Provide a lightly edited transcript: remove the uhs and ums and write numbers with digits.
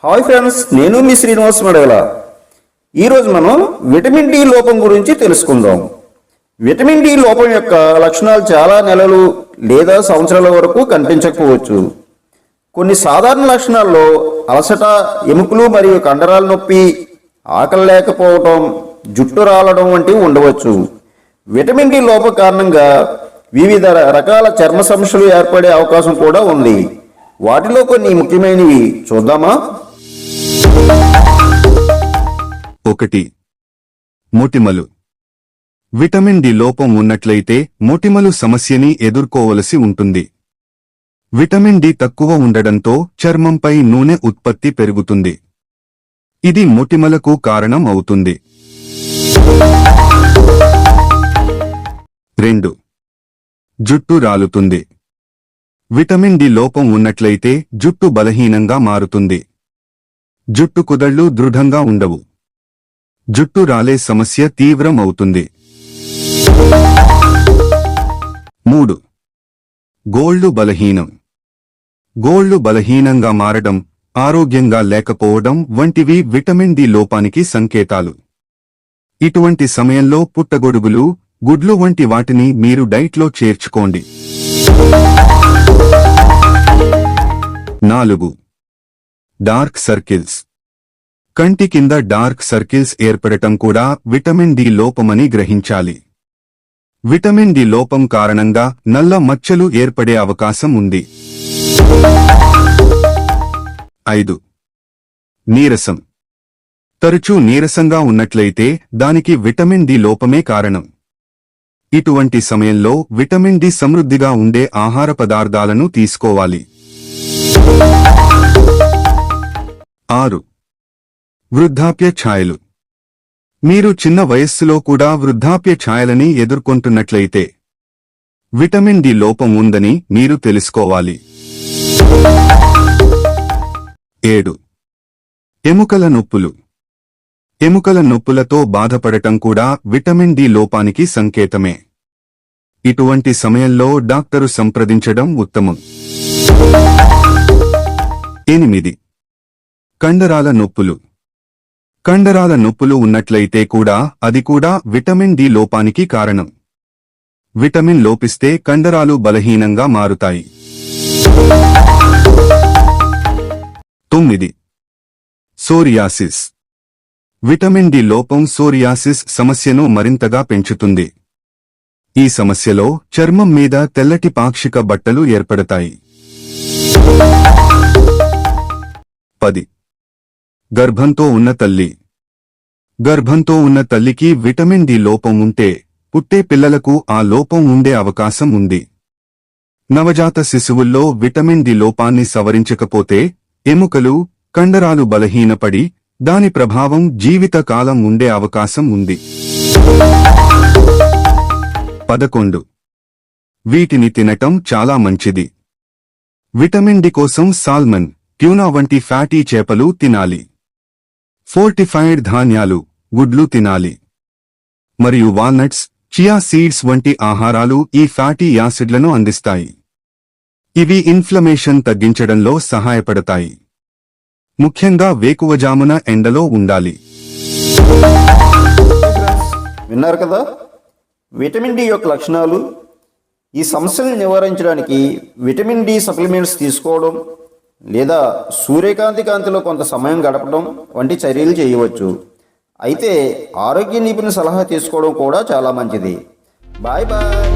Hi friends, నేను మీ శ్రీనివాస్ మడగల. ఈరోజు మనం విటమిన్ డి లోపం గురించి తెలుసుకుందాం. విటమిన్ డి లోపం యొక్క లక్షణాలు చాలా నెలలు లేదా సంవత్సరాల వరకు కనిపించకపోవచ్చు. కొన్ని సాధారణ లక్షణాల్లో అలసట, ఎముకలు మరియు కండరాల నొప్పి, ఆకలి లేకపోవటం, జుట్టు రాలడం వంటివి ఉండవచ్చు. విటమిన్ డి లోపం కారణంగా వివిధ రకాల చర్మ సమస్యలు ఏర్పడే అవకాశం కూడా ఉంది. వాటిలో కొన్ని ముఖ్యమైనవి చూద్దామా? 1. మొటిమలు. విటమిన్ డి లోపం ఉన్నట్లయితే మొటిమలు సమస్యని ఎదుర్కోవలసి ఉంటుంది. విటమిన్ డి తక్కువ ఉండడంతో చర్మంపై నూనె ఉత్పత్తి పెరుగుతుంది. ఇది మొటిమలకు కారణం అవుతుంది. 2. జుట్టు రాలుతుంది. విటమిన్ డి లోపం ఉన్నట్లయితే జుట్టు బలహీనంగా మారుతుంది. జుట్టు కుదళ్లు దృఢంగా ఉండవు. జుట్టు రాలే సమస్య తీవ్రం అవుతుంది. 3. గోళ్లు బలహీనం. గోళ్లు బలహీనంగా మారడం, ఆరోగ్యంగా లేకపోవడం వంటివి విటమిన్ డి లోపానికి సంకేతాలు. ఇటువంటి సమయంలో పుట్టగొడుగులు, గుడ్లు వంటి వాటిని మీరు డైట్లో చేర్చుకోండి. 4. Dark circles. కంటి కింద డార్క్ సర్కిల్స్ ఏర్పడటం కూడా విటమిన్ డి లోపమని గ్రహించాలి. విటమిన్ డి లోపం కారణంగా నల్ల మచ్చలు ఏర్పడే అవకాశం ఉంది. 5. నీరసం. తరచూ నీరసంగా ఉన్నట్లయితే దానికి విటమిన్ డి లోపమే కారణం. ఇటువంటి సమయంలో విటమిన్ డి సమృద్ధిగా ఉండే ఆహార పదార్థాలను తీసుకోవాలి. 6. వృద్ధాప్య ఛాయలు. మీరు చిన్న వయస్సులో కూడా వృద్ధాప్య ఛాయలని ఎదుర్కొంటున్నట్లయితే విటమిన్ డి లోపం ఉందని మీరు తెలుసుకోవాలి. 7. ఎముకల నొప్పులు. ఎముకల నొప్పులతో బాధపడటం కూడా విటమిన్ డి లోపానికి సంకేతమే. ఇటువంటి సమయంలో డాక్టరు సంప్రదించడం ఉత్తమం. 8. కండరాల నొప్పులు. కండరాల నొప్పులు ఉన్నట్లయితే కూడా అది కూడా విటమిన్ డి లోపానికి కారణం. విటమిన్ లోపిస్తే కండరాలు బలహీనంగా మారుతాయి. 9. సోరియాసిస్. విటమిన్ డి లోపం సోరియాసిస్ సమస్యను మరింతగా పెంచుతుంది. ఈ సమస్యలో చర్మం మీద తెల్లటి పాక్షిక బట్టలు ఏర్పడతాయి. 10. గర్భంతో ఉన్న తల్లి. గర్భంతో ఉన్న తల్లికి విటమిన్ డి లోపం ఉంటే పుట్టే పిల్లలకు ఆ లోపం ఉండే అవకాశం ఉంది. నవజాత శిశువుల్లో విటమిన్ డి లోపాన్ని సవరించకపోతే ఎముకలు, కండరాలు బలహీనపడి దాని ప్రభావం జీవితకాలం ఉండే అవకాశం ఉంది. 11. వీటిని తినటం చాలా మంచిది. విటమిన్ డి కోసం సాల్మన్, ట్యూనా వంటి ఫ్యాటీ చేపలు తినాలి. ఫోర్టిఫైడ్ ధాన్యాలు, గుడ్లు తినాలి. మరియు వాల్నట్స్, చియా సీడ్స్ వంటి ఆహారాలు ఈ ఫ్యాటీ యాసిడ్లను అందిస్తాయి. ఇవి ఇన్ఫ్లమేషన్ తగ్గించడంలో సహాయపడతాయి. ముఖ్యంగా వేకువజామున ఎండలో ఉండాలి. విన్నారు కదా, విటమిన్ డి యొక్క లక్షణాలు. ఈ సమస్యలను నివారించడానికి విటమిన్ డి సప్లిమెంట్స్ తీసుకోవడం లేదా సూర్యకాంతి కాంతిలో కొంత సమయం గడపడం వంటి చర్యలు చేయవచ్చు. అయితే ఆరోగ్య నిపుణుల సలహా తీసుకోవడం కూడా చాలా మంచిది. Bye bye.